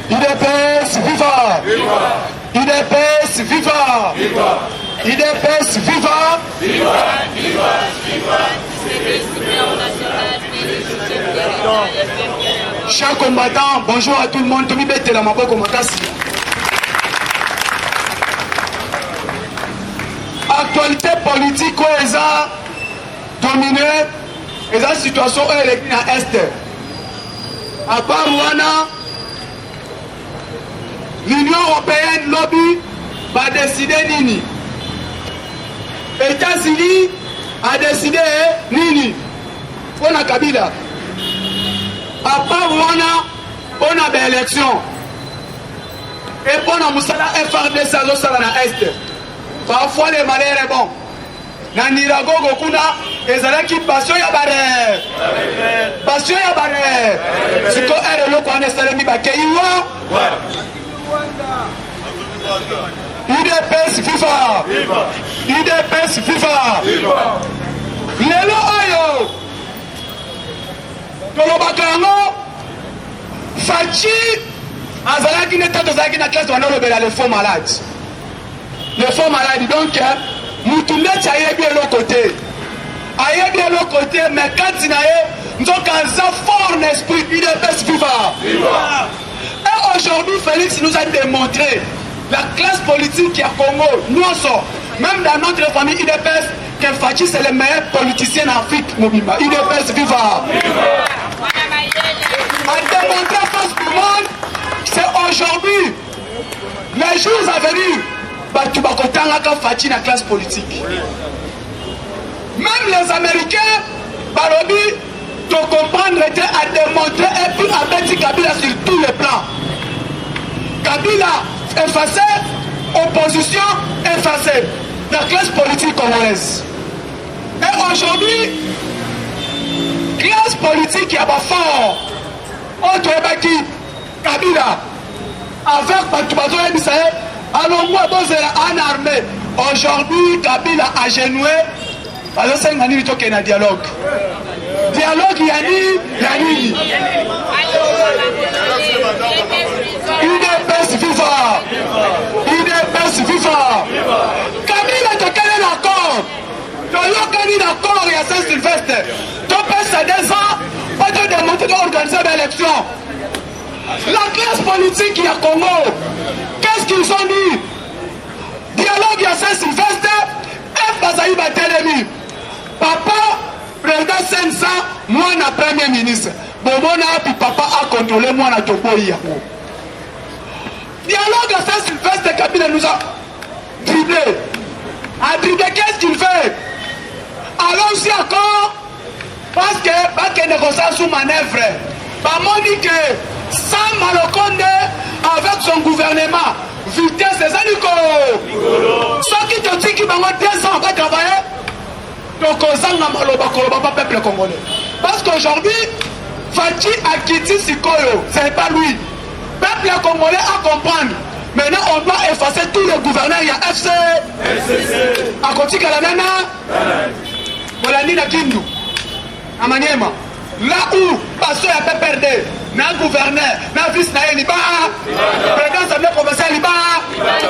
UDPS viva! UDPS viva! UDPS viva! Chers combattants, bonjour à tout le monde. Tomi Bete la maboko makasi. Actualité politique est dominée et la situation est à Est. À part Rwanda, l'Union européenne lobby va décider nini. États-Unis a décidé nini. On a Kabila. À part Rwanda, on a des élections. Et on a Moussala FRDC à l'Est. Parfois les malheurs est bon. Nandirago Gokuna, ezalaki passion ya bare. Passion ya bare. Siko ere loko anesalemi bakeiwa. UDPS FIFA. UDPS FIFA. Lelo ayo. Tolobaka yango Fachi azalaki ne tata ozalaki na classe wana olobela le faux malade. Le faux malade, donc mutu ndeti ayebi eloko te. Ayebi eloko te, mais kati na ye nzoka aza fort en esprit, il est best vivant. Et aujourd'hui Félix nous a démontré la classe politique qui a Congo, nous même dans notre famille IDPS, que Fachi c'est le meilleur politicien en Afrique, Mobimba. IDPS vivant. A démontré à face du monde, c'est aujourd'hui, les jours à venir, tu vas compter Fachi dans la classe politique. Même les Américains, Barobi, de comprendre était à démontrer et puis à mettre Kabila sur tous les plans. Kabila effacé, opposition effacée, la classe politique congolaise. Et aujourd'hui, classe politique qui a pas fort, autre Ebaki, Kabila, avec Batubazo et Misaël, alors moi, en armée. Aujourd'hui, Kabila a genoué, alors c'est un dialogue. Dialogue, Yanni. IDPS vivant. IDPS vivant. Kabila te quel est l'accord? Tu as l'accord il y a Saint-Sylvestre. Tu passes à 2 ans, pas de démontrer d'organiser l'élection. La classe politique qui est à Congo, qu'est-ce qu'ils ont dit? Dialogue il y a Saint-Sylvestre, et Bazaï Batelemi. Papa, président Sensa, moi, na premier ministre. Bon, puis papa a contrôlé moi, na Topoï. Dialogue à Saint-Sylvestre, Kabila nous a dribblé. A dribblé, qu'est-ce qu'il fait? Allons-y encore, parce que négociation sous manœuvre. Maman dit que sans Malokonde, avec son gouvernement, vitesse des anicos. Ceux qui te disent qu'ils vont 2 ans, on va travailler. Donc, on va peuple congolais. Parce qu'aujourd'hui, Fachi a quitté Sikoyo, ce n'est pas lui. Peuple congolais à comprendre. Maintenant, on doit effacer tous les gouverneurs. Il y a FC, à côté de la nana, Bolani na Kindu, à Maniema. Là où, parce qu'il y a pas perdu, na gouverneur, na vice na Liba, président assemblée provinciale Liba,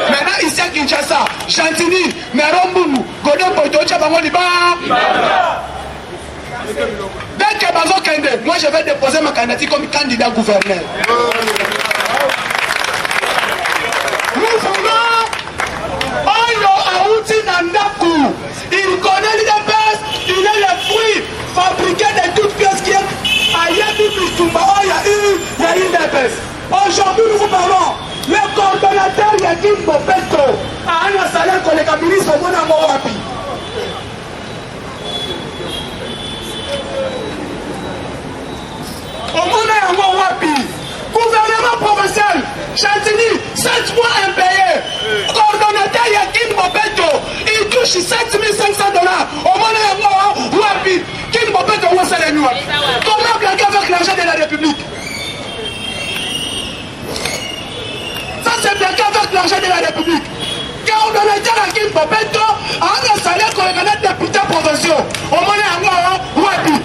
maintenant ici à Kinshasa, Chantini, Meromboumou, Godon Poitocha Bango Liba. Dès que Bazo Kende, moi je vais déposer ma candidature comme candidat gouverneur. Nous voulons Oyo Aouti Nandaku. Il connaît l'IDPS, il est le fruit fabriqué de toutes pièces qui est ailleurs du Bistumba. Oh, il y a une l'IDPS. Aujourd'hui, nous vous parlons. Le coordonnateur Yakim Bopeto a un salaire que les ministres au monde en Moabi. Au monde en Moabi. Gouvernement provincial, Chantini, 7 mois impayés. Coordonnateur Yakim Bopeto, il touche 7500 $. Au moment où Wapi, Kim Bopeto, où c'est les nuits? Comment blaguer avec l'argent de la République? Ça, c'est blaguer avec l'argent de la République. Coordonnateur Yakim Bopeto a un salaire qu'on reconnaît député provincial. Au moment où Wapi.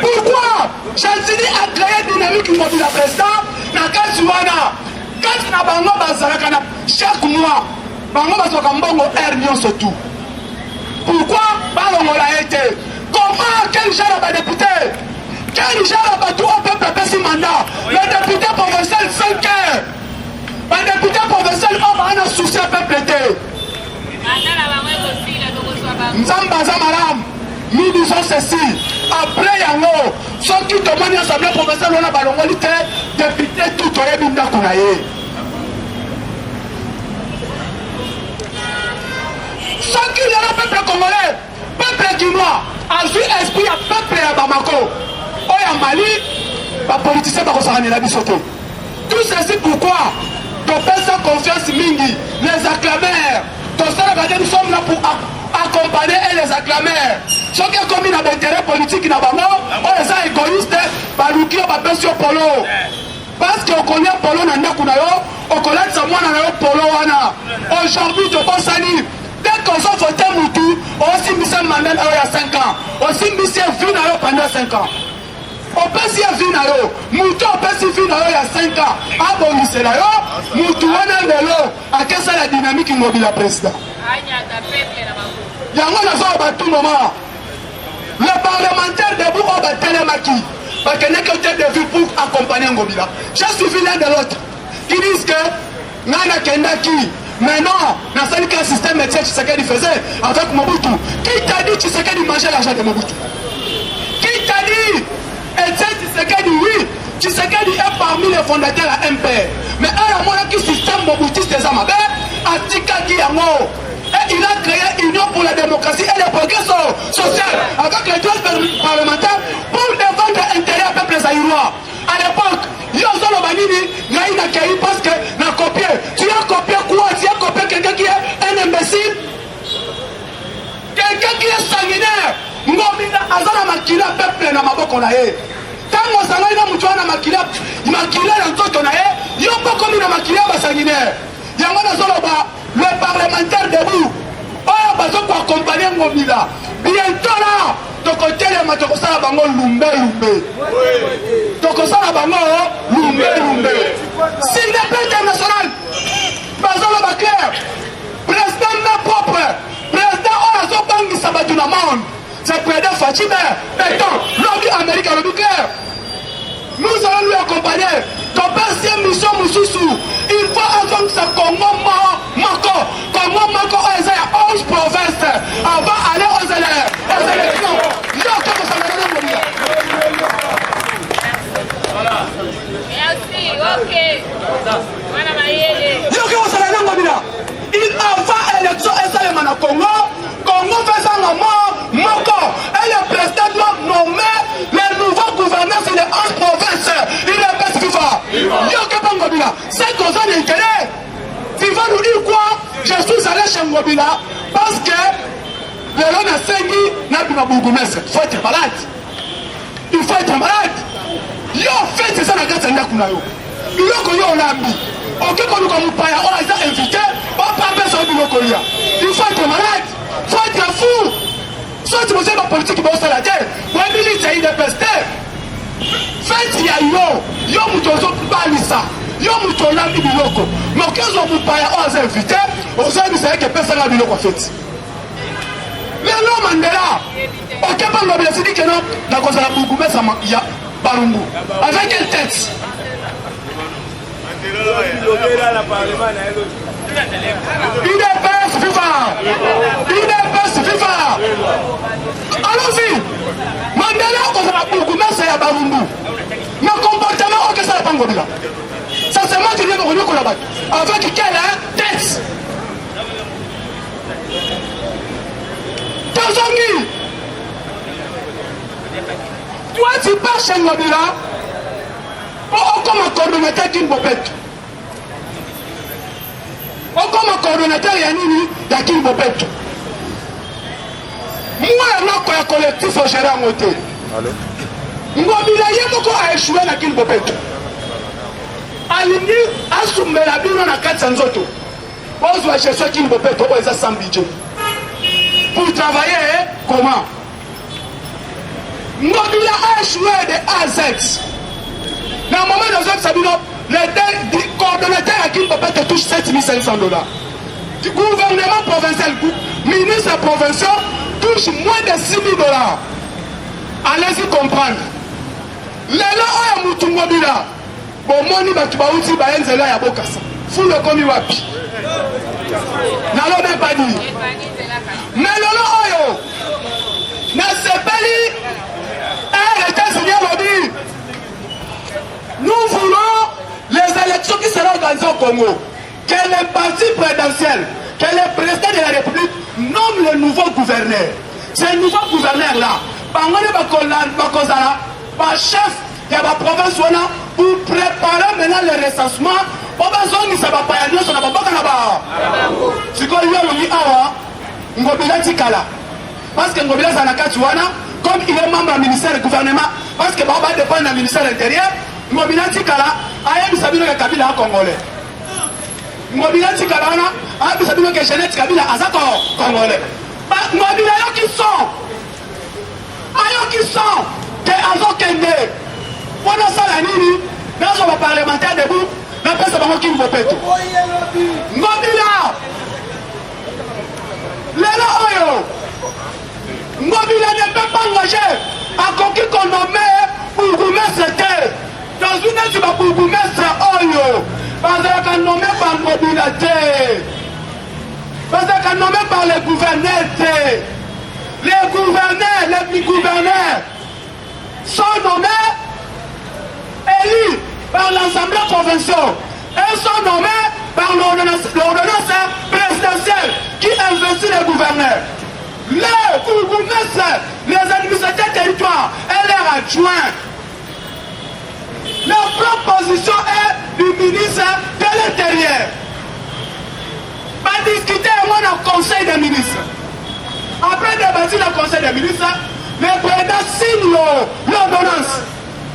Pourquoi Chantini a créé dynamique mobile à président dans Katsouana? Quand na bango bazalaka chaque mois, bango bazalaka mbongo R surtout. Pourquoi bango l'a été? Comment quel genre de député? Quel genre de tout on peut pépé ce mandat? Le député provincial 5 heures. Le député provincial on a un souci à peuple. Nzamba Zamaram. Nous disons ceci, après Yango, ceux qui demandent l'Assemblée provinciale, on a balongolité, député tout au Yébinda Kounaye. Ceux qui sont le peuple congolais, peuple guinois, a vu esprit à peuple à Bamako. Oya Mali, les politiciens ne sont pas bisoto. Tout ceci pourquoi? De faire sa confiance mingi, les acclameurs, nous sommes là pour accompagner et les acclameurs. Ceux qui ont commis l'intérêt politique, ils sont égoïstes, ils sont polo. Parce qu'on connaît polo, on connaît Samoa, polo. Aujourd'hui, je pense à lui. Dès qu'on s'en vote Moutou, aussi mis un mandat il y a 5 ans, aussi mis un vie pendant 5 ans. On peut s'y vie Moutou, on peut s'y vie il y a 5 ans. Ah bon, c'est là, Moutou, on a de l'eau. À quelle est la dynamique immobile à président? Il y a un tout moment. Le parlementaire debout au Télémaki, parce qu'il n'est que de vue pour accompagner Ngobila. J'ai suivi l'un de l'autre qui disent que Nana Kendaki, mais non, dans ce cas, le système métier Tshisekedi faisait avec Mobutu. Qui t'a dit Tshisekedi mangeait l'argent de Mobutu? Qui t'a dit Tshisekedi, oui, Tshisekedi est parmi les fondateurs à MPR. Mais à la moindre qui système Mobutiste des Amabé, à Tikaki Yango. Et il a créé Union pour la démocratie et le progrès social avec les 12 parlementaires pour défendre l'intérêt du peuple zaïrois. À l'époque, il y a un parce que n'a copié. Tu as copié quoi? Tu as copié quelqu'un qui est un imbécile? Quelqu'un qui est sanguinaire. Ngomina azana makila peuple na maboko na ye. Tango sanga ina mutu na makila na nzoto na ye, yo poko mina makila ba sanguinaire. Yango na zoloba le parlementaire debout. Oh, parce qu'on accompagne Ngomila. Bientôt là, de côté les matokosala bango lumbe. Tokosala bango lumbe. S'il n'est pas international, bazalo ba clair. Président ma propre. Président on a zo bangi sabatu na monde. C'est président Fatima. Maintenant, l'homme américain le clair. Nous allons lui accompagner. Ton deuxième mission Moussoussou. Il faut attendre ce Congo Mako. Congo Mako a 11 provinces. Avant aller aux élections. Merci, ok. Il avant élection et Congo. Congo fait ça Mako. Et le président doit nommer les nouveaux gouverneurs sur les 11 provinces. Il est best FIFA. C'est qu'on a l'intérêt. Tu vas nous dire quoi? Je suis allé chez Ngobila parce que le long de Sengi n'a plus de bourgmestre. Il faut être malade. Il faut être malade. Yo fait c'est ça la grâce à Ndakunayo. Il y a qu'on y a l'ambi. Ok, quand nous comme paya, on les a invités. On pas besoin de nous. Il faut être malade. Il faut être fou. Soit tu me ma politique qui va au salaire. Moi, il y a une peste. Faites yo mutozo balisa. Yo mutola biloko. Mais quand on vous paye aux invités, on sait que personne n'a biloko fait. Mais non Mandela. Ok, pas le bien dit que non. Dans cause la bougoume ça y a Barumbu. Avec quelle tête? Il est best FIFA. Allons-y. Mandela cause la bougoume ça y a Barumbu. Mais comportement ok ça pas Ngobila. Ça c'est moi qui viens de revenir là-bas. Avec quelle tête? Tanzanie. Toi tu pars chez Ngobila. Oh comme un coordonnateur d'une bopette. Oh comme un coordonnateur Yanini d'une bopette. Moi un collectif au gérer en hôtel. Ngobila yemoko a échoué na kin bopette. Alingi asumela bino na kati ya nzoto. Ozwa chercher kin bopette obo eza sans budget. Pour travailler comment? Ngobila a échoué de A à Z. Dans le moment de Zot Sabino, les coordonnateurs à kin bopette touchent $7,500. Du gouvernement provincial, ministre provincial touche moins de $6,000. Allez-y comprendre. Lelo oya mutu Ngobila bomoni batu bauti baenzela ya bokasa fulo komi wapi nalobe badi mais lelo oyo na sepeli États-Unis lobby nous voulons les élections qui seront organisées au Congo, que les partis présidentiels, que le président de la République nomme le nouveau gouverneur. C'est le nouveau gouverneur là par chef de la province pour préparer maintenant le recensement. Parce que Ngobila Zanakatuana, comme il est membre du ministère du gouvernement, parce que Baba dépend du ministère de l'Intérieur, Ngobila Tikala, Ayam Sabino Kabila Congolais. Ngobila Tikala, abisa bino ke Jeannette Kabila azako congolais Ngobila yo qui sont ayo qui sont que azokende wana sala nini nazo ba parlementaire debout na pesa bango ki mvopeto Ngobila lelo oyo Ngobila ne peut pas engager à conquis qu'on nommé bourgmestre dans une étude de bourgmestre oyo parce qu'on nommé par Ngobila parce qu'on nommé par les gouverneurs les gouverneurs sont nommés élus par l'Assemblée provinciale et sont nommés par l'ordonnance présidentielle qui investit les gouverneurs. Les bourgmestres, les administrateurs territoires et leurs adjoints. La proposition est du ministre de l'Intérieur. Va discuter au conseil des ministres. Après débattre le conseil des ministres, le président signe l'ordonnance.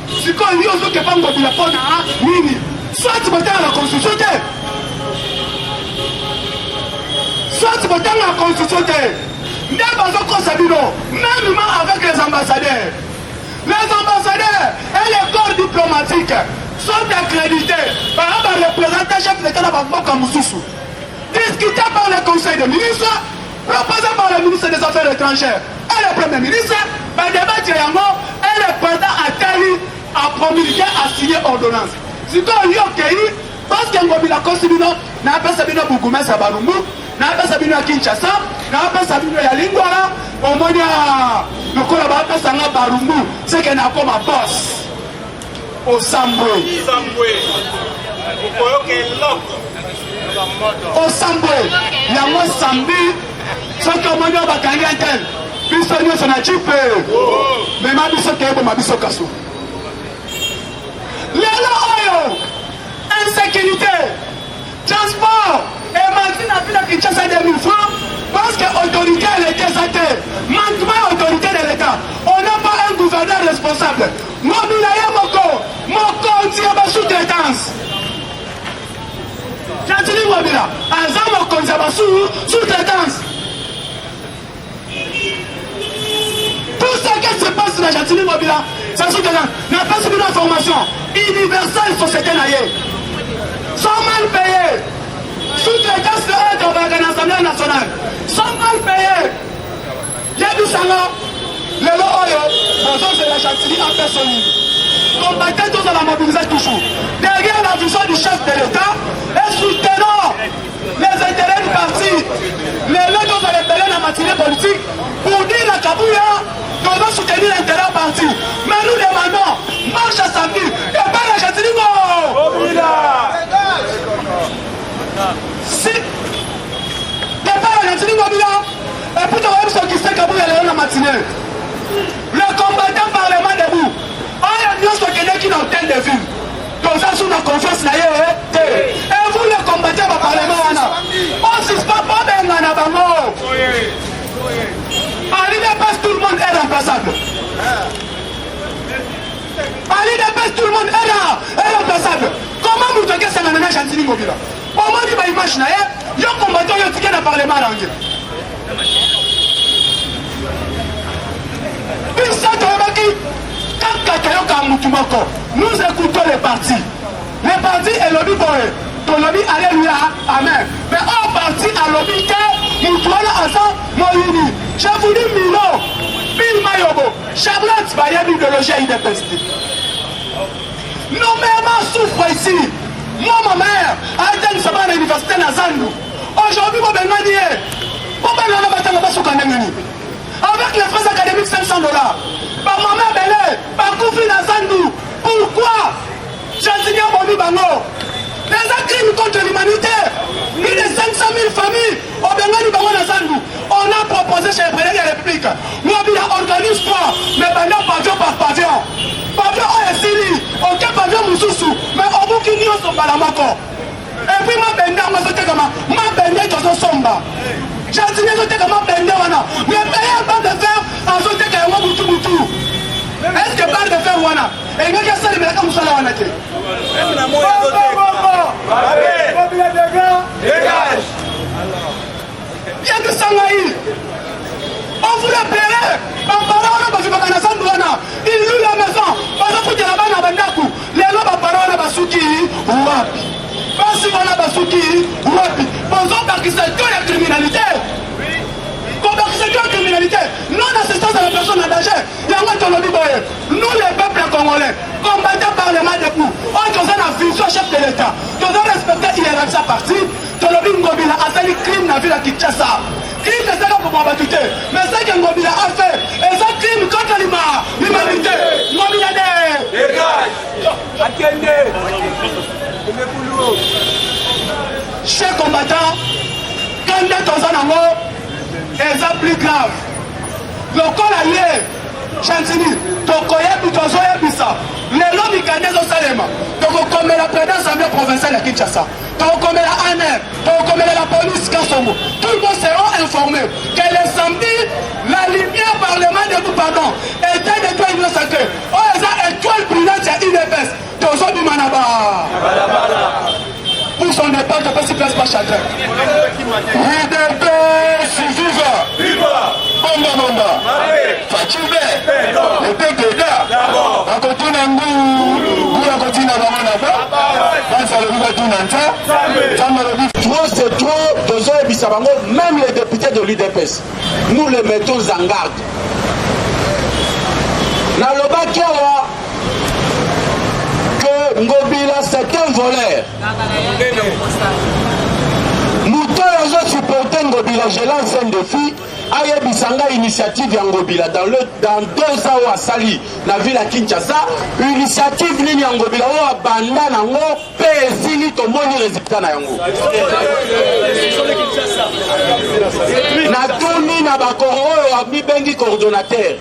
Si on dit aux autres que pas de la faune, soit tu votes la constitution, soit tu votes la constitution. Même avec les ambassadeurs. Les ambassadeurs et les corps diplomatiques sont accrédités par un représentant chef de l'État de Bamboka Moussoussou. Discuté par le conseil des ministres, proposé par le ministre des Affaires étrangères et le premier ministre, par débat et le président Attali a promulgué à signer ordonnance. Si on y a parce qu'il y a la constitution, n'a pas sabino Bougoumès à Barumbu, n'a pas sabino à Kinshasa, n'a pas sabino à Lingwara, au moins le collaborateur Sanga Barumbu, c'est qu'il n'a comme un boss au Samboué. Au Samboué, il y a moi Sambi, ce que moi je vais gagner un tel. Puis ce que je n'ai pas mais ma biso kebo ma biso kaso. Insécurité, transport, et maintenant la Kinshasa 2000 francs parce que l'autorité elle était satée. Manquement autorité de l'État. On n'a pas un gouverneur responsable. Mobilaya Moko, on tire ma sous-traitance. J'entends Mobila, Azam on tire ma sous-traitance. Tout ce qui se passe dans la Jantini Mobila, ça sous-traitance. N'a pas subi d'information universelle société naïe. Sont mal payés. Sous-traitance de l'Assemblée nationale. Sont mal payés. J'ai vu ça là. Le Oyo, bonjour, c'est la Chantilly en personne. Combattez tous à la mobilisation toujours. Derrière la vision du chef de l'État et soutenant les intérêts du parti. Les gens qui ont appelé la matinée politique pour dire à Kabouya qu'on doit soutenir l'intérêt du parti. Mais nous demandons, marche à samedi et pas la Chantilly. Si t'es pas la Chantilly Mobila, et puis tu vas voir qui c'est Kabouya la matinée. Le combattant parlement debout. Il y a des gens qui sont en tête de ville. Comme ça, sous la confiance, et vous, les combattants au parlement, on ne suspend pas bien dans la bango. Ali dépasse, tout le monde est remplaçable. Ali dépasse, tout le monde est remplaçable. Comment vous toquez ça dans la Chantilly Mobila? Comment vous dites, imagine, il y a un combattant qui est dans le parlement. Nous écoutons les partis. Les partis et le lobby boy. Ton lobby, alléluia, amen. Mais un parti à lobby, nous trouvons ensemble, Moïni. Je vous dis, Milo, Bill Mayobo, Charlotte, Bayern, l'idéologie IDPST. Nos mères souffrent ici. Moi, ma mère, a été une semaine à l'université Nazandu. Aujourd'hui, vous venez dire, avec les frais académiques, $500. Par ma mère Belé, par Koufi Nazandu. Pourquoi Chantilly Bomi Bango? Les crimes contre l'humanité. Plus de 500 000 familles au Bengali Bango Nazandu. On a proposé chez le président de la République. Nous organise quoi? Mais maintenant, pavillon par pavillon. Pavillon Oyesili, ok pavillon Moussoussou. Mais au bout qu'il n'y a son balamako. Et puis ma bende, moi je te dis ma bende, je te somba. Chantilly, je te dis ma bende, wana. Mais payer un temps de fer, en ce que je te dis. Est-ce que parle de faire wana? Et il y a ça de mettre comme ça là wana. Dégage. Sangaï. On vous l'appelait. Il loue la maison. Les gens parlent basuki wapi. Parce qu'on a basuki wapi. Bonjour parce que c'est que la criminalité. C'est que la criminalité. Non-assistance à la personne en danger. Nous les peuples congolais, combattant par les mains de coups, on a une vision chef de l'État. Nous avons respecté l'hierarchie partie. Tolobi Ngobila a fait le crime dans la ville de Kinshasa. Crime c'est ça pour m'abattre. Mais ce que Ngobila a fait, et ça crime contre l'humanité. Ngobila de... Chers combattants, quand nous sommes en haut, et ça plus grave. Le corps allié, Chantini, Tokoyebi, Tozoyebisa, les lois Mikanes au Salema, Tokokome la présidence assemblée provinciale à Kinshasa, Tokokome la ANR, Tokokome la police Kassongo, tout le monde sera informé que le samedi, la lumière parlement de nous, pardon, était d'étoile de sacré. Oh, ça étoile brillante à IDPS, Tozobi Manaba. Pour son départ, je peux s'y placer par chacun. IDPS, viva! Viva! Bomba, bomba! Fatube! Le peuple là! On continue à nous! On continue à trop, c'est trop, même les députés de l'UDPS, nous les mettons en garde. Nalobakiawa, que Ngobila c'est un voleur. Nous tous supporter Ngobila, je lance un défi. Aye Bisanga initiative ya Ngobila dans 2 ans à Sali, la ville à Kinshasa, initiative nini ya Ngobila ou abanda nango pesili to moni résultat na yango. Na toni na bakoro abi bengi coordonnateur.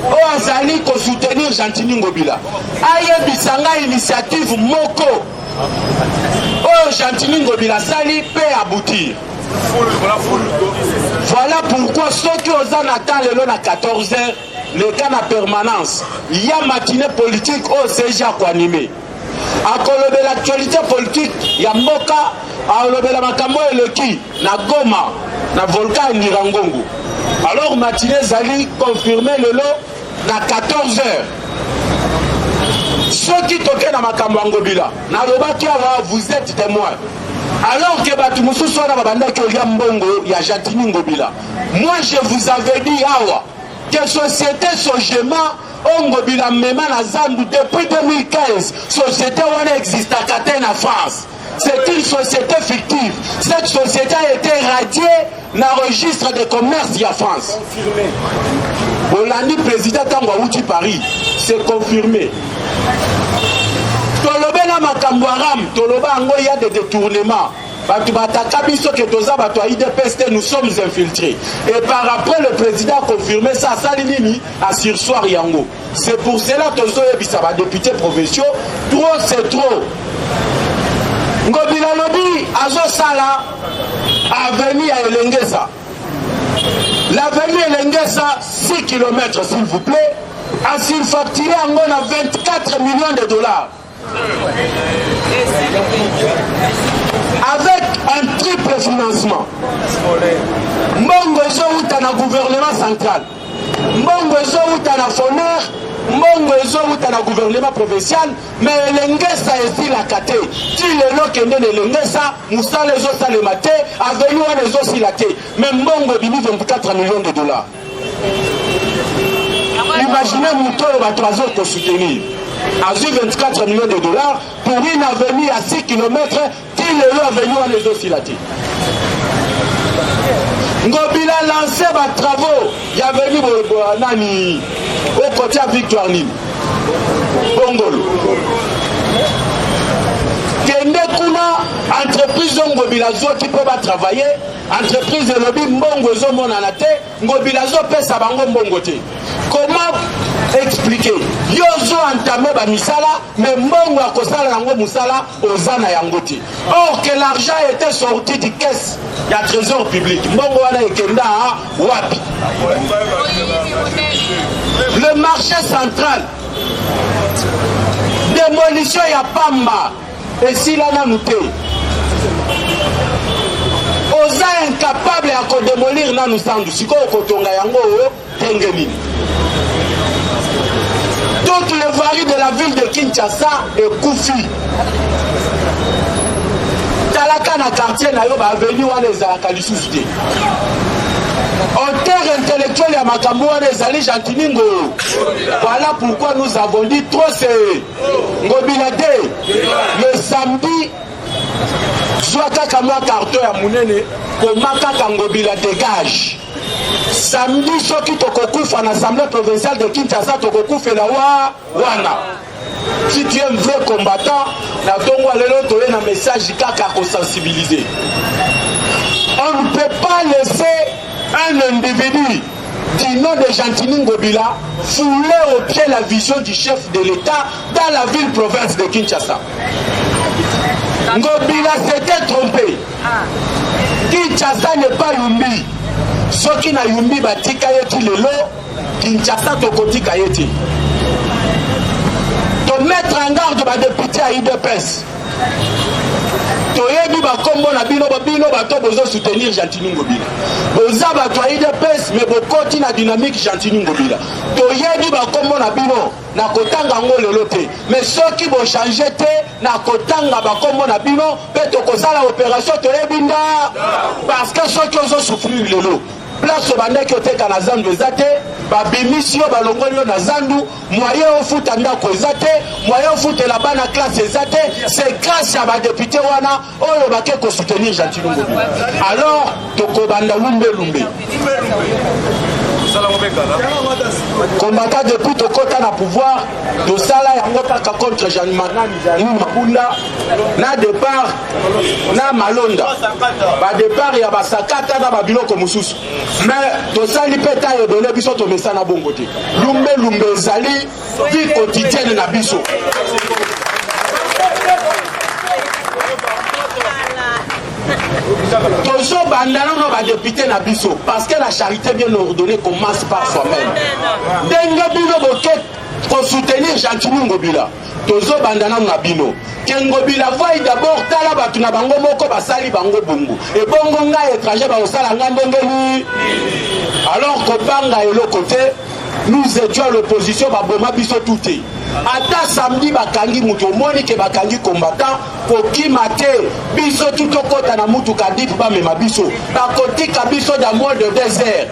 O azali ko soutenir Gentini Ngobila. Aye Bisanga initiative moko. O Gentini Ngobila Sali peut aboutir. Voilà pourquoi ceux qui osent attendre le long à 14h, le cas de permanence, il y a matinée politique au CG à animer. À cause de l'actualité politique, il y a Moka, à cause de la Makambo et le Ki, na Goma, na Volcan Nirangongo. Alors matinée Zali confirmé le lot à 14h. Ceux qui toquent dans Makambo Ngobila, na Lobaki vous êtes témoins. Alors que Batumoussou soit dans la bande qui a Mbongo, il y a Gentini Ngobila. Moi je vous avais dit Awa, que société Sogema, Ngobila Mema na Zandu depuis 2015, société où on existe à Katène en France. C'est une société fictive. Cette société a été radiée dans le registre de commerce de la France. Hollandi président Tango Paris, c'est confirmé. Tolobe na makambo aram, toloba ango il y a des détournements. Nous sommes infiltrés. Et par après, le président a confirmé ça. Salinini a sursoir Yango. C'est pour cela que les députés provinciaux, trop c'est trop. Ngobila Lobi, Azo Sala, avenue à Elengesa. L'avenue Elengesa, 6 km s'il vous plaît, a surfacturé Ango à 24 millions de dollars. Avec un triple financement. Mbongo Zouta na gouvernement central. Mbongo Zouta na Foner. Mbongo Zouta na gouvernement provincial. Mais l'Engesa est la Kate. Si le lot est né de l'Engesa, Moussa les autres les maté, avenue les autres la Kate. Mais Mbongo bini 24 millions de dollars. Imaginez Mouto et Batrazo pour soutenir. A 24 millions de dollars pour une avenue à 6 km qui le lot avenue à les oscillatés. Ngobila lancé des travaux. Il y avait Nani au côté de Victoire Nîmes. Bongolo. Kende Kuna, entreprise Ngobilazo qui peut pas travailler, entreprise de lobby Mbongozo Monanate, Ngobilazo peut sabango Mbongote. Comment expliquer? Yozo entamé ba misala, mais Mbongo a kosala yango musala ozana yangote. Or que l'argent était sorti du caisse, il y a trésor public. Mbongo wana ekenda wapi? Le marché central. Démolition ya Pamba. Et si là, nous sommes. Osa incapable à démolir nanu sandu siko kotonga yango tengeni. Toutes les voiries de la ville de Kinshasa et Koufi. Talaka na quartier na yo ba avenue wana ezalaka lisusu te. En terre intellectuelle ya makambo wana ezali Jantiningo. Voilà pourquoi nous avons dit trop c'est Ngobila te. Le samedi soit kaka mwa carton ya munene komaka ka Ngobila dégage. Samedi soki tokokufa na assemblée provinciale de Kinshasa tokokufela wana. Si tu es un vrai combattant, na tongo lelo toye na message kaka ko sensibiliser. On ne peut pas laisser un individu du nom de Jantiningo Ngobila fouler au pied la vision du chef de l'État dans la ville-province de Kinshasa. Ngobila s'était trompé. Kinshasa n'est pas Yumbi. Ceux qui na Yumbi batika yeti lelo, Kinshasa tokotika yeti. De mettre en garde ma député à IDPS. Toyebi ba kombo na bino bato bozo soutenir Jantiningo Ngobila. Boza bato a IDPS mais bokoti na dynamique Jantiningo Ngobila. Toyebi ba kombo na bino na kotanga ngo lelo te. Mais ceux qui vont changer te na kotanga ba kombo na bino pe to kozala opération toyebi nda parce que ceux qui ont souffrir lelo. Place au bandeki oteka na zandu ezate, babimisio balongolio na zandu, moyen ofuta ndako ezate, moyen ofuta la bana classe ezate, c'est grâce à ma député wana, oyo bake ko soutenir Jantiningo Ngobila. Alors, toko banda lumbe. Combattant depuis tokota na pouvoir, to sala yango kaka contre Jean Mabunda, na départ, na malonda. Ba départ ya basakata na babiloko mususu. Mais to sali peta yo donné biso to mesa na bongo te. Lumbe zali vie quotidienne na biso. Toujours bandana no ba député na biso parce que la charité bien ordonnée commence par soi-même. Denga bino boke pour soutenir Jantiningo Ngobila. Toujours bandana na bino. Ngobila voit d'abord tala batu na bango moko basali bango bungu. Et bongo nga étranger ba osala ngandengeli. Alors kopanga elo côté nous étions à l'opposition ba boma biso touté. Ata samedi bakangi mutu moni ke bakangi combattant koki mate biso tout kota na mutu kadip ba mema biso bakotika biso dans moins de 2 heures.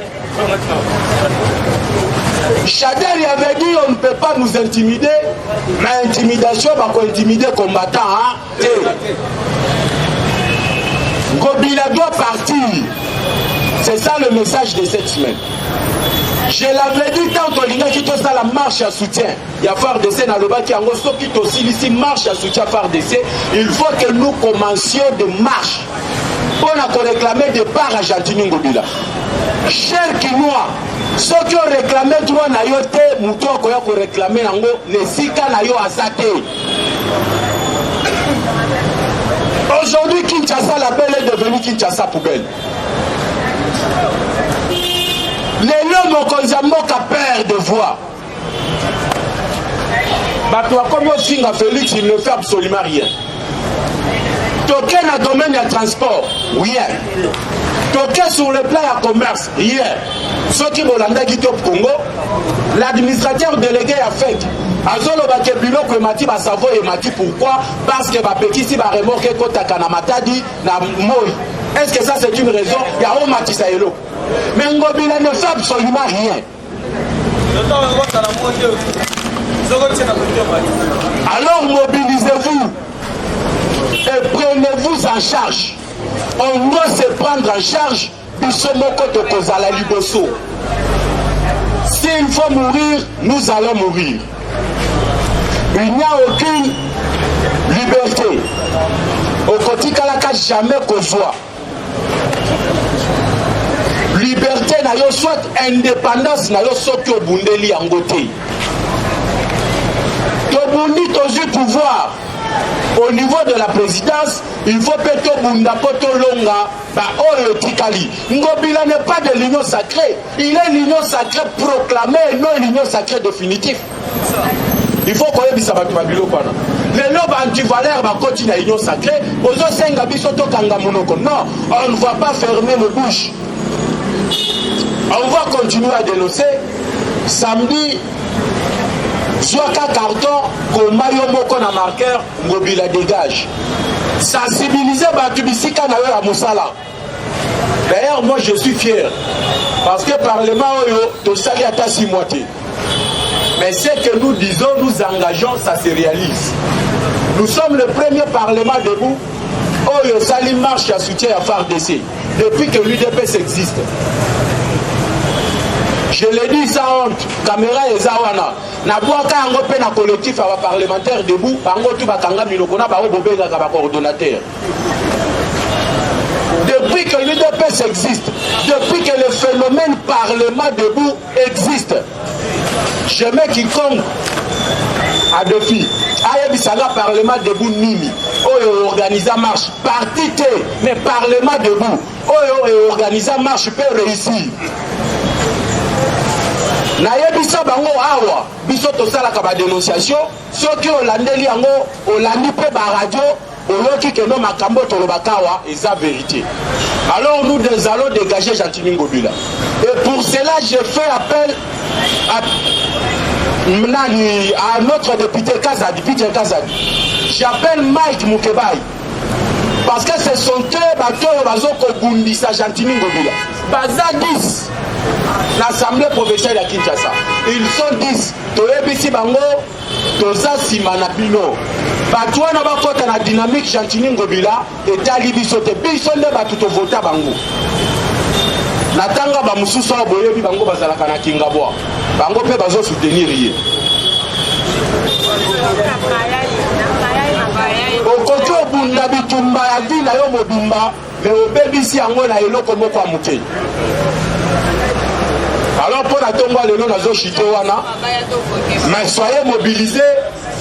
Chadel avait dit on ne peut pas nous intimider, mais intimidation va intimider combattant. Hein? Ngobila doit partir. C'est ça le message de cette semaine. Je l'avais dit tant que qui ça la marche à soutien. Il y a FARDC dans le bas qui a qui aussi ici marche à soutien FARDC. Il faut que nous commencions de marche pour réclamer des parts à Jantiningo Ngobila. Chers Kinois, ceux qui ont réclamé droit na yote, mouton qui ont réclamé nango, les sika na yo asate. Aujourd'hui, Kinshasa, la belle est devenue Kinshasa poubelle. Les hommes ont peur de voix. Bato comme au Singa Félix, il ne fait absolument rien. Toqué dans le domaine du transport, rien. Toqué sur le plan du commerce, rien. Ceux qui vont l'amener au Congo, l'administrateur délégué a fait. Azolo bakebilo que mati ba savo et mati pourquoi? Parce que ba pekisi ba remorque kota kana matadi na moi. Est-ce que ça c'est une raison? Il y a un mati saelo. Mais Ngobila ne fait absolument rien. Alors mobilisez-vous et prenez-vous en charge. On doit se prendre en charge du somoko tokozala liboso. S'il faut mourir, nous allons mourir. Il n'y a aucune liberté. Au côté kalaka jamais kozwa. Liberté na yo soit indépendance na yo soki obundeli yango te. Tobundi tozu pouvoir. Au niveau de la présidence, il faut que Tobunda Potolonga, Oyo Tikali. Ngobila n'est pas de l'union sacrée. Il est l'union sacrée proclamée et non l'union sacrée définitive. Il faut qu'on ait mis ça dans le bureau. Les lobes antivaleurs vont continuer à l'union sacrée. Non, on ne va pas fermer nos bouches. On va continuer à dénoncer. Samedi, Zoaka carton, comme Mayomoko na marqueur, Mobila dégage. Sensibiliser Batubisika na la Moussala. D'ailleurs, moi je suis fier. Parce que Parlement, tout ça, il y a 6 mois. Mais ce que nous disons, nous engageons, ça se réalise. Nous sommes le premier Parlement debout. Oyo Sali marche à soutien à FARDC. Depuis que l'UDPS existe. Je l'ai dit sans honte. Caméra et Zawana. Nabuaka Ango pe na collectif à parlementaire debout. Ango tu bakanga milokona ba obobega ka coordonnateur. Depuis que l'UDPS existe, depuis que le phénomène Parlement debout existe, je mets quiconque à défi. Ayebisanga Parlement debout Nimi. Oyo organisa marche. Parti T, mais Parlement debout. Oyo organisa marche peut réussir. Nayebisa bango awa. Biso tosala ka ba dénonciation. Soki olandeli yango, olandi pe ba radio. Que nos makambo tolobakawa et sa vérité. Alors nous allons dégager Gentini Ngobila. Et pour cela, je fais appel à notre député Kazadi, Peter Kazadi. J'appelle Mike Mukebai. Parce que ce sont eux qui ont dit ça Gentini Ngobila. Baza 10. L'Assemblée provinciale de Kinshasa. Ils sont 10. Toyebisi Bango, Toza Simanapino. Batouana bakota na dynamique Gentini Ngobila et Talibiso te biso nde batuto vota bango. Natanga ba mususu boyebi bango bazalaka na kingabwa. Bango pe bazo soutenir ye. Okoki obunda bitumba ya vina yo mobimba me obebisi yango na eloko moko amuke. Alors pour la tombe lelo nazo chite wana. Mais soyez mobilisés.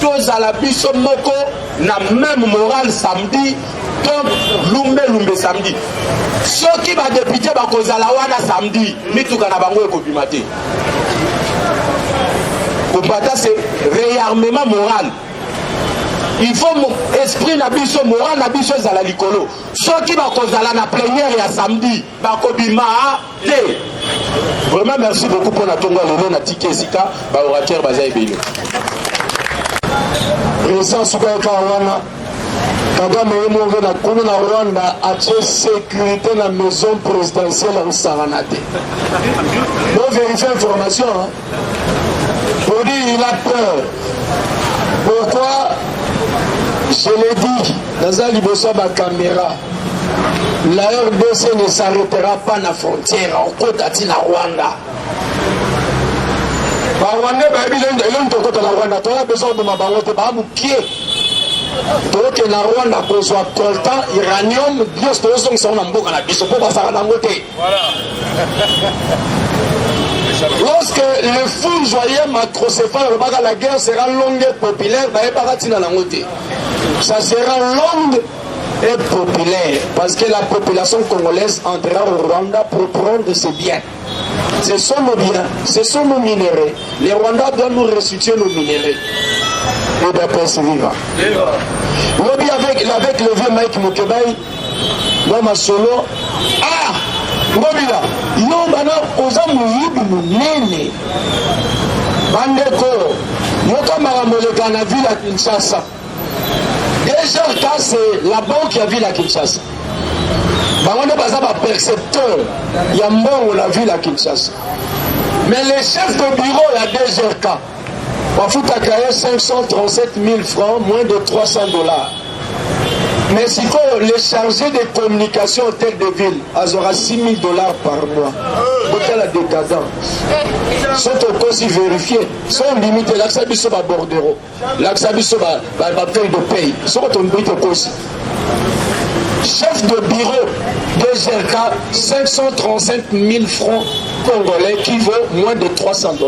Tous à la biso moko na même morale samedi comme lumbe samedi. Ceux qui va député ba kozala wana samedi mituka na bango ekobimate. Kopata c'est réarmement moral. Il faut esprit na biso moral na biso za la likolo. Ceux qui va kozala na plénière ya samedi ba kobima te. Vraiment merci beaucoup pour la tonga lelo na tike sika ba orateur bazaye bino. Président Soukaka Wana, Kagame Emonge na Kono na Rwanda a tué sécurité dans la maison présidentielle en Saranate. Nous vérifions l'information. Pour dire il a peur. Pourquoi? Je l'ai dit, dans un liboso de caméra, la RDC ne s'arrêtera pas à la frontière, en côte à Rwanda. Rwanda a besoin de ma bangote, donc na Rwanda besoin de coltan, iranium, bios de son son ambo à la biso pour pas faire dangote. Lorsque le fou joyeux macrocéphale remarque la guerre sera longue et populaire, ça sera longue et populaire parce que la population congolaise entrera au Rwanda pour prendre ses biens. Ce sont nos biens, ce sont nos minéraux. Les Rwandais doivent nous restituer nos minéraux. Et d'après ce vivant. Lobby avec le vieux Mike Mukebai, dans ma solo. Ah! Ngobila, yo bana oza muyibu munene. Bandeko, yoka maramoleka na ville à Kinshasa. Déjà, c'est la banque qui a vu la Kinshasa. On a percepteur, il y a mort la ville à Kinshasa. Mais les chefs de bureau, il y a 2 RK. On fout à cahier 537 000 francs, moins de 300 $. Mais si les chargés de communication au tel de ville, ils auront 6 000 $ par mois. Pour la décadence. Sont aussi vérifiés. Sont limités. L'accès sur la bordereau. L'accès sur la feuille de paye. Sont aussi. Chef de bureau de GRK, 535 000 francs congolais qui vaut moins de 300 $.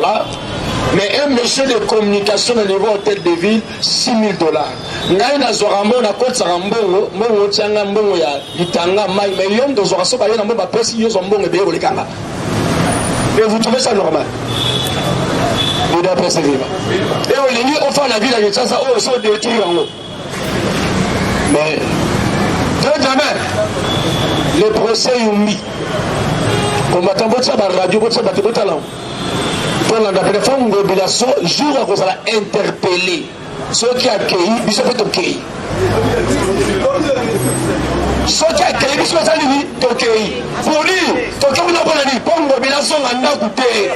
Mais un monsieur de communication au niveau hôtel de ville, 6 000 $. Ngai na zorambo na kotsa mbongo, mbongo tianga mbongo ya litanga mai, mais l'homme de zoraso ba yona mba pesi yo zombongo be ko lekanga. Et vous trouvez ça normal? Et d'après ce vivant. Et on fois la ville de Tchassa, oh, ils sont détruits en haut. Mais, Dieu jamais, les procès ont mis. Combattant, votre radio, votre talent. Pour la téléphone, une mobilisation, jour à cause de la interpeller. Ceux qui accueillent, ils sont fait OK. Ceux qui accueillent, ils sont fait OK. Pour lui, on a dit, pour une mobilisation, on a coûté.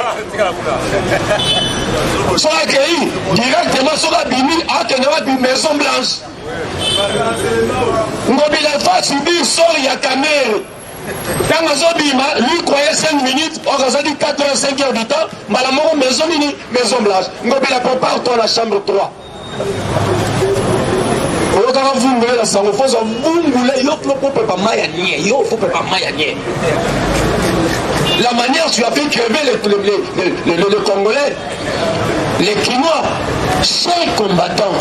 Ceux qui accueillent, directement, sur la bimille, à une maison blanche. Mobilisation subit, sort, il y a caméra. Quand lui croyait 5 minutes, on a dit 4 heures, 5 heures du temps, Malamoro, maison mini, maison blanche. Ngobila prépare-toi à la chambre 3. La manière tu as fait crever les Congolais, les Quinois, chers combattants,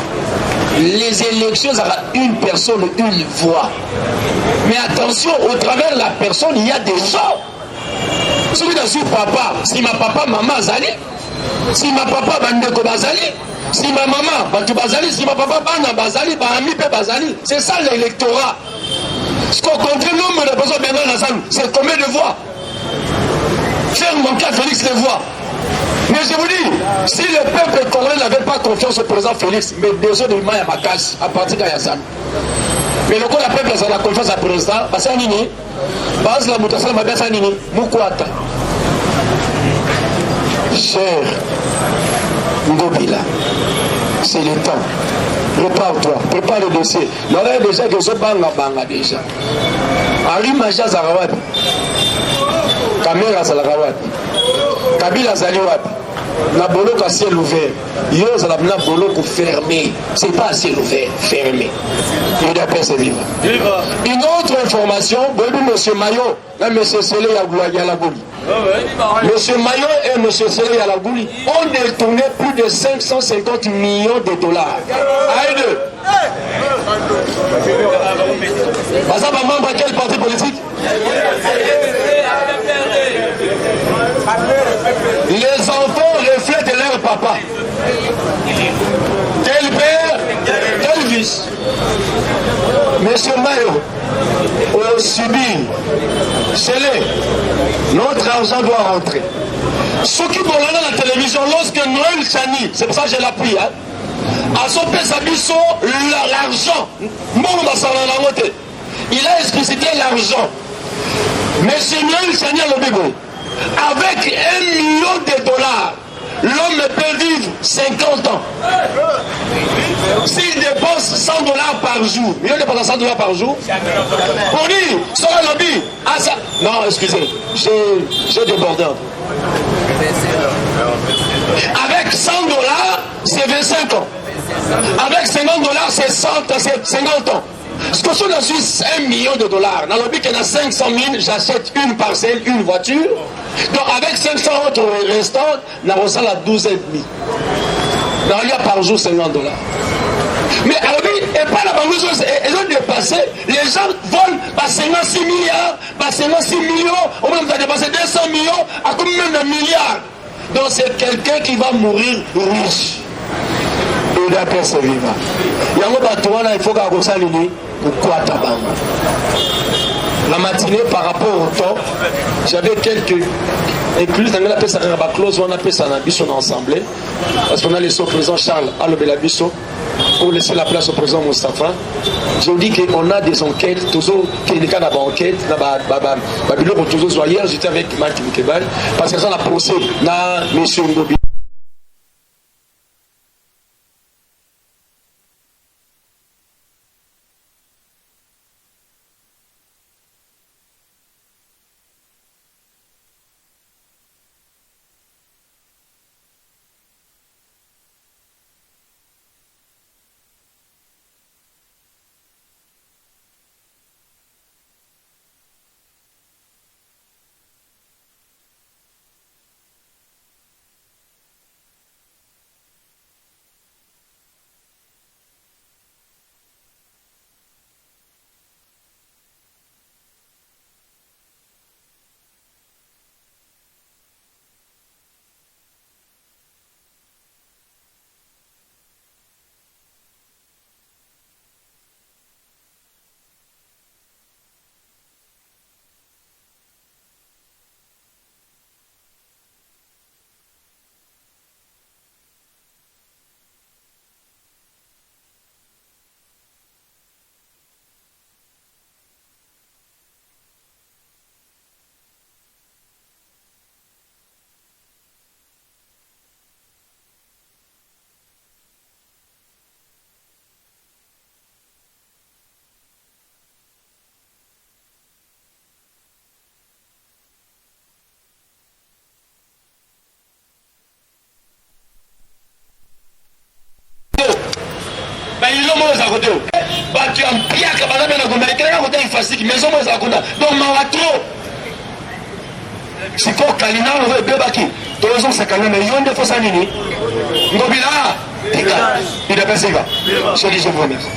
les élections, ça va une personne, une voix. Mais attention, au travers de la personne, il y a des gens. Celui de son papa, si ma papa, maman, Zali, si ma papa, Bandeko Bazali, si ma maman, Bantu Bazali, si ma papa, Bana Bazali, Bahami Pe Bazali, c'est ça l'électorat. Ce qu'on compte, le nombre de personnes maintenant dans la salle, c'est combien de voix? Faire mon cas, Félix les voix. Mais je vous dis, si le peuple congolais n'avait pas confiance au président Félix, mais déjà de Maya Makas, à partir de Yassam. Mais le coup, la peuple a la confiance au président, parce que Nini, parce que la mutation m'a bien fait Nini, Moukwata. Cher Ngobila, c'est le temps. Prépare-toi, prépare le dossier. L'oreille déjà que je banga déjà. Ari Maja Zarawad, Kamera Zarawad, Kabila Zaliwad, la boloko à ciel ouvert. Yo Zalabna boloko fermé. C'est pas à ciel ouvert, fermé. Il doit pas se vivre. Une autre information, monsieur Mayo, là, monsieur Sélé Yalagouli. Monsieur Mayo et monsieur Sélé Yalagouli ont détourné plus de 550 millions de dollars. Aïe deux. Ça va membre à quel parti politique? Les enfants reflètent leur papa. Tel père, tel fils. Monsieur Mayo, au subi, Sélé, notre argent doit rentrer. Ceux qui vont dans la télévision, lorsque Noël Chani, c'est pour ça que je l'appuie, hein, à son père Sabiso, l'argent, il a explicité l'argent. Monsieur Noël Chani a le bébé. Avec 1 million de dollars, l'homme peut vivre 50 ans. S'il dépense 100 dollars par jour, il dépense 100 dollars par jour. Pour lui, son lobby, ah ça. Non, excusez, j'ai débordé. Avec 100 dollars, c'est 25 ans. Avec 50 dollars, c'est 50 ans. Ce que je suis 1 million de dollars. Dans le but qu'il y en a 500 000, j'achète une parcelle, une voiture. Donc avec 500 autres restants, on a la 12 et demi. Donc il y a par jour 50 dollars. Mais alors, et pas la banque, ils ont dépassé. Les gens volent à 56 milliards, à 56 millions. On va dépasser 200 millions à combien de milliards. Donc c'est quelqu'un qui va mourir riche. Il doit persévérer. Il faut qu'on s'aligne pour quoi tabac. La matinée par rapport au temps, j'avais quelques inclus dans la pièce à clause, on appelle ça en assemblée, parce qu'on a laissé au président Charles Alobelabiso pour laisser la place au président Moustapha. Je vous dis qu'on a des enquêtes, toujours qu'il y a des cas d'enquête, hier j'étais avec Marc Mukebal, parce que ça a procès dans M. Ngobi. moi à côté. Tu as un piac, madame, on a combien de côté fastique, maison moi à côté. Donc, ma trop. C'est quoi, Kalina, on va bébaki. Tous les ans, c'est quand même un de faux anini. Ngobila, il a passé là. Je dis, je vous remercie.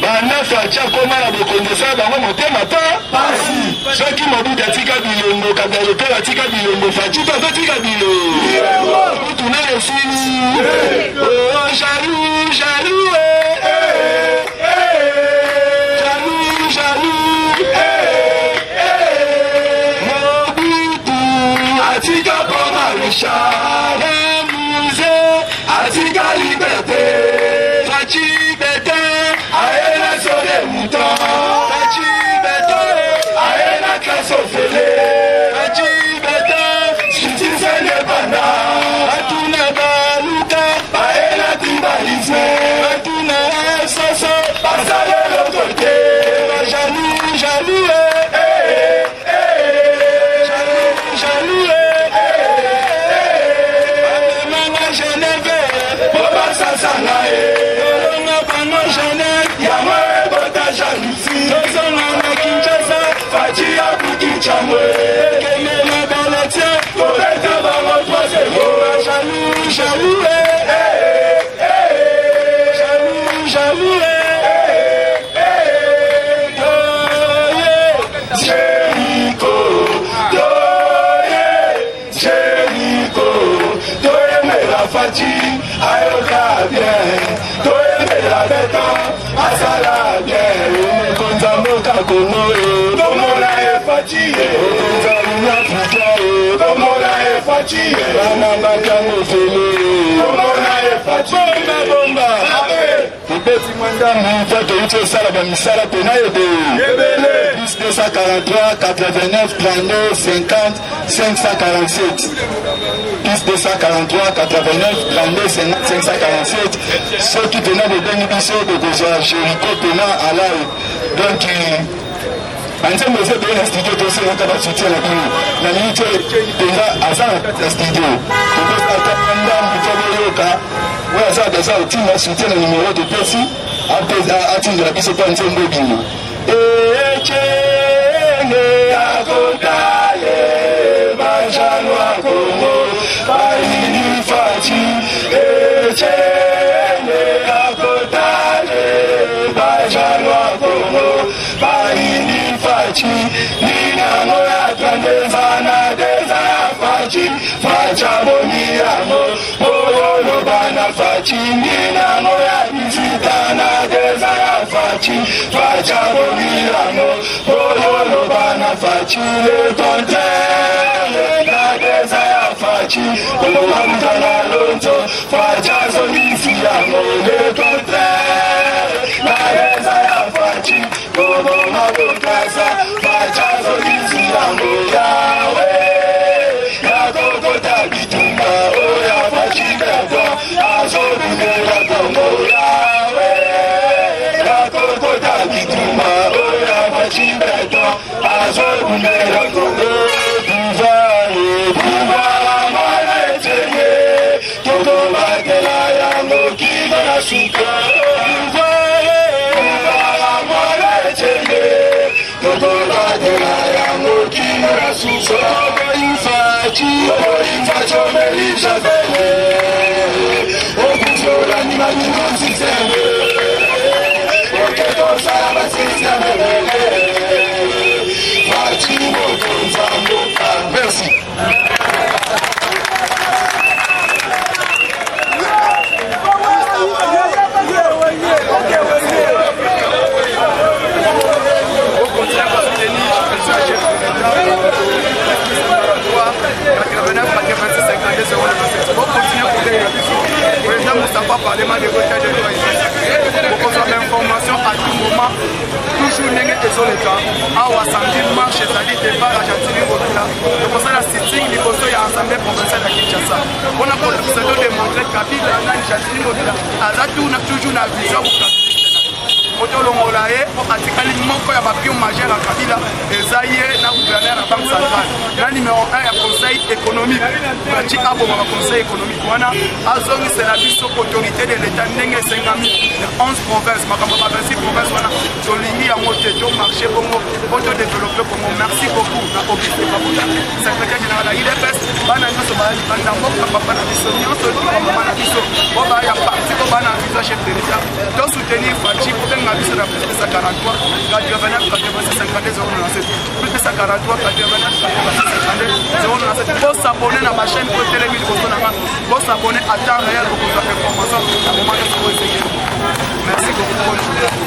banafa atia koma na bokondesa bango motema ta soki mobutu atika bilongo kabalope atika bilongo faci to azotika bilongo kutuna lesili mobutu atika koma richard muse atika liberté faci bete aena sode mouton faci bete aena classe ofele faci bete sutisene bana atuna baluka aena tribalisme atuna soso basale lokote jaloux jaloux ayoka bien, toye la bête, asala bien, konzamboka kono, tomona e fatigué, konzamuna puta, tomona e fatigué, ananga kango fele, tomona e fatigué, bomba, Beti mwanda mouta to uche sala ba misala tena yebe. Yebele. Plus 243, 89, 32, 50, 547. Plus 243, 89, 32, 50, 547. Ceux qui tenaient de Benny Bisso, de Goza, Jericho, Tena, Alaï. Donc, anze mose be na studio to se nka ba soutien na bino na minute tenga azana kati ya studio to ko ata ndam bitoboyoka wa za da za utima soutien na numéro de pesi apesa atinga biso pa nzembo bino chenge akotale bajano akomo baini fati chenge akotale bajano akomo baini Nina moya kandeza na deza ya fachi facha boniramo Bolo bana fachi Nina moya visita na deza ya fachi facha boniramo Bolo bana fachi Le contraire na deza ya fachi Bolo bana lonto facha zonisiamo Le contraire na deza ya fachi Bolo Casa, Pachazo, Iziamo, Yahweh, Yagogo, Tabitumba, Oya, Pachikago, Azobunera, Tomo, Yahweh, Yagogo, Tabitumba, Oya, Pachikago, Azobunera, Tomo, Pouvoir, Maletene, Todo, Magela, Yango, Kiva, Suka, Merci. L'information à tout moment, toujours n'est que sur le cas. Awa samedi marche, c'est-à-dire départ à Jatini Bokila. Donc pour ça la sitting, il faut y a l'Assemblée provinciale de Kinshasa. On a pour le démontrer Kabila dans Jatini Bokila. Azatu on a toujours une vision pour Kabila. Otolongolaye, pour article moko ya papier majeur à Kabila, et Zaïe na gouverneur à la Banque centrale. na numéro 1 ya conseil économique bati abomaka conseil économique wana azongisela biso autorité de l'état ndenge esengami ya 11 provinces makambo ya 26 provinces wana tolingi yango te tomarché bongo po todéveloppe bongo. Merci beaucoup na Auguste Babuta secrétaire général ya UDPS bana nyonso banda mboka papa na biso nyonso mama na biso po baya parti po bana visa chef de l'état tosoutenir Fachi kobenga biso na plus de 43 89 86 52 097 plus de 43 89 86 52 097 pour s'abonner à ma chaîne pour télévision pour s'abonner à temps réel pour vous faire information à moment de merci beaucoup.